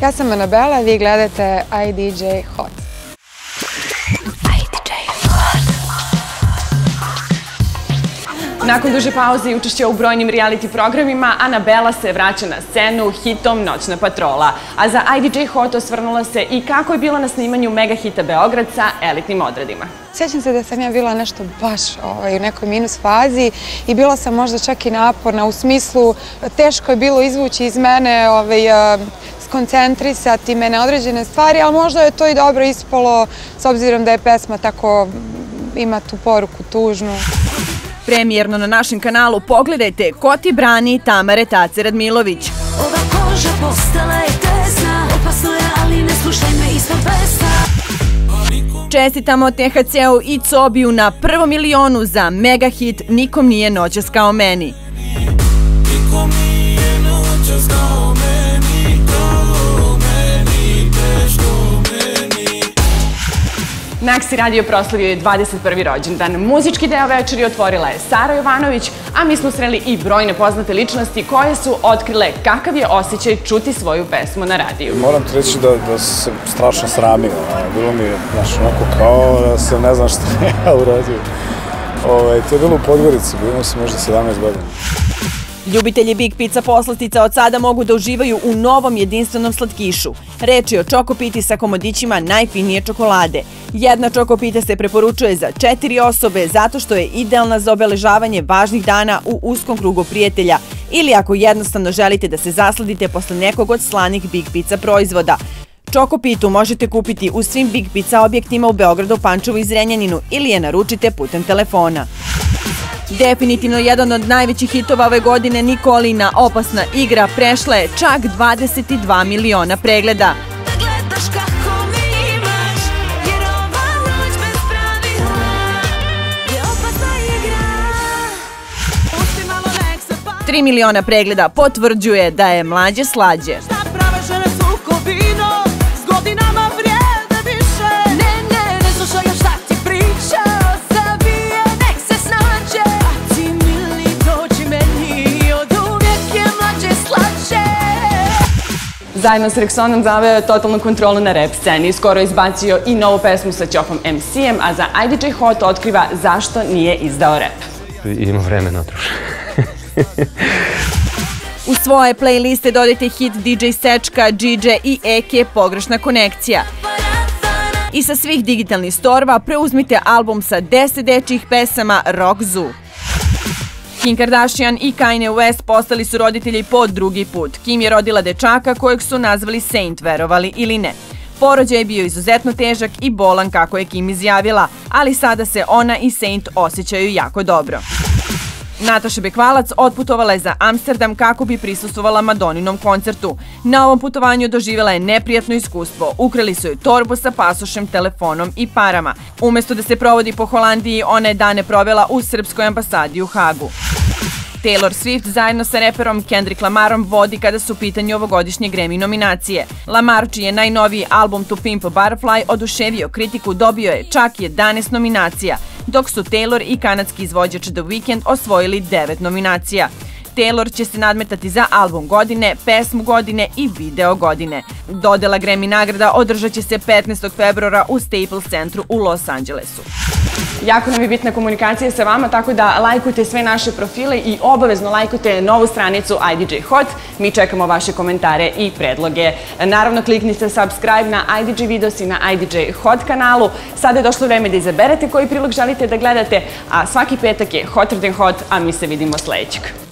Ja sam Anabela, vi gledate IDJ Hot. Nakon duže pauze i učešća u brojnim reality programima, Anabela se vraća na scenu hitom Noćna patrola. A za IDJ Hot osvrnula se i kako je bila na snimanju mega hita Beograd sa elitnim odredima. Sjećam se da sam ja bila nešto baš u nekoj minus fazi i bila sam možda čak i naporna u smislu teško je bilo izvući iz mene, skoncentrisati me na određene stvari, ali možda je to i dobro ispalo s obzirom da je pesma tako, ima tu poruku tužnu. Premijerno na našem kanalu pogledajte ko ti brani Tamare Tace Radmilović. Ova koža postala je tesna, opasno je, ali ne slušaj me ispod pesna. Čestitamo THC-u i Cobiju na 1. milionu za mega hit Nikom nije noćas kao meni. Naksi radio proslavio je 21. rođendan. Muzički deo večeri otvorila je Sara Jovanović, a mi smo sreli i brojne poznate ličnosti koje su otkrile kakav je osjećaj čuti svoju pesmu na radiju. Moram ti reći da se strašno sramio. Bilo mi je, onako kao da se ne znam šta ja uradio. To je bilo u Podgorici, bilo sam možda 17 godina. Ljubitelji Big Pizza poslastica od sada mogu da uživaju u novom jedinstvenom slatkišu. Reč je o čokopiti sa komadićima najfinije čokolade. Jedna čokopita se preporučuje za 4 osobe zato što je idealna za obeležavanje važnih dana u uskom krugu prijatelja ili ako jednostavno želite da se zasladite posle nekog od slanih Big Pizza proizvoda. Čokopitu možete kupiti u svim Big Pizza objektima u Beogradu, Pančevu i Zrenjaninu ili je naručite putem telefona. Definitivno jedan od najvećih hitova ove godine, Nikolina opasna igra, prešla je čak 22 miliona pregleda. 3 miliona pregleda potvrđuje da je mlađe slađe. Zajedno s Rexonom zaveo je totalnu kontrolu na rap sceni. Skoro je izbacio i novu pesmu sa Ćofom MC-em, a za IDJ Hot otkriva zašto nije izdao rap. Ima vremena troši. U svoje playliste dodajte hit DJ Sečka, DJ i Eke Pogrešna konekcija. I sa svih digitalnih storva preuzmite album sa 10 dečjih pesama Rock Zoo. Kim Kardashian i Kanye West postali su roditelji po drugi put. Kim je rodila dečaka kojeg su nazvali Saint, verovali ili ne. Porođaj je bio izuzetno težak i bolan kako je Kim izjavila, ali sada se ona i Saint osjećaju jako dobro. Nataša Bekvalac otputovala je za Amsterdam kako bi prisustvovala Madoninom koncertu. Na ovom putovanju doživjela je neprijatno iskustvo. Ukrali su joj torbu sa pasošem, telefonom i parama. Umesto da se provodi po Holandiji, ona je dane provela u srpskoj ambasadi u Hagu. Taylor Swift zajedno sa reperom Kendrick Lamarom vodi kada su u pitanju ovogodišnje Grammy nominacije. Lamar, čiji je najnoviji album To Pimp a Butterfly oduševio kritiku, dobio je čak 11 nominacija, dok su Taylor i kanadski izvođač The Weeknd osvojili 9 nominacija. Taylor će se nadmetati za album godine, pesmu godine i video godine. Dodela Grammy nagrada održat će se 15. februara u Staples centru u Los Angelesu. Jako nam je bitna komunikacija sa vama, tako da lajkujte sve naše profile i obavezno lajkujte novu stranicu IDJ Hot. Mi čekamo vaše komentare i predloge. Naravno, kliknite subscribe na IDJ Videos i na IDJ Hot kanalu. Sada je došlo vreme da izaberete koji prilog želite da gledate, a svaki petak je Hotter Than Hot, a mi se vidimo sledećeg.